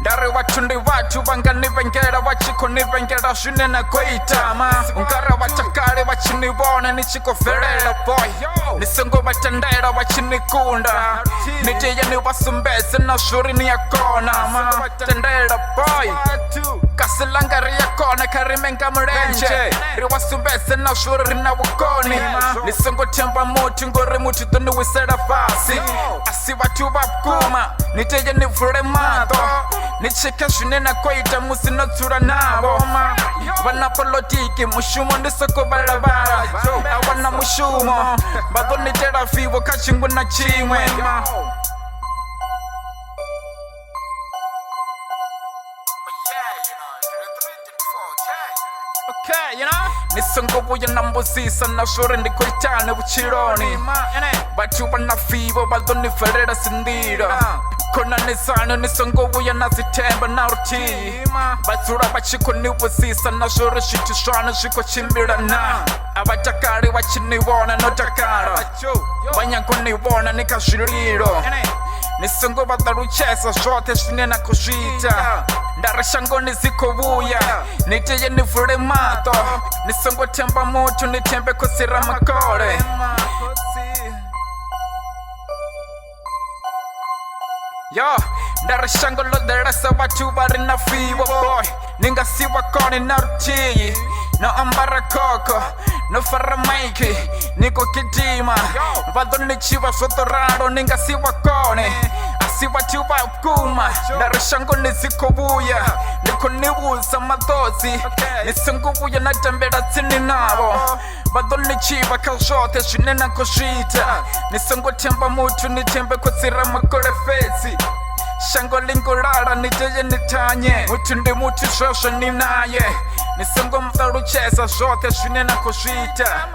Ndari watu ndi watu vanganivengera vachikonivengera zvine nakuitama ungara vhatakali vachinivona nichikovelela boy nisingo vatendera vachinikunda nitiye nivasumbeze nazvuri niyakona tendela boy kasilanga riyakona karimenga mulenje riwasumbeze nazvuri rina vukoni nisingotemba muti ngori muti toniwisela fasi asi vatu vapkuma nitiye nivule mato nichike zvine nakuita musi nodzura navo vanapolitiki mushumo ndisokovalavara awana mushumo vadonitela vivo kachingwe na chimwe Okay, you know? Nisongovuya nambuzisa nazvuri ndikuitane vuchironi vatu vana vivo vadoniferera sindira kona nisano nisongovuya nazitemba na rutii vadzura vachikonivuzisa nazvuri zviti zvano zvikochimbirana avatakali vachinivona notakara vanyakunivona nikazviriro nisongo vadaruchesa zvothe zvine nakuzviita ndari shango nizikovuya nitiye nivule mato nisongotemba mutu nitembe kusira makole yo ndari shango loderesa vatu vari na vivo boy ningasiwa koni na rutii no ambara koko no fara maiki niko kidima vadonichiva zvotoraro ningasiwa koni asi vatu vapkuma ndari shango nizikovuya nikonivuza madhozi nisingovuya natembera tsini navo vadonichiva kazvothe zvine nakuzviita nisingotemba mutu nitembe kutsira makole fedzi shango lingolala niteye nitanye mutu ndi mutu zvozvo ninaye nisingomutaruchesa zvothe zvine nakuzviita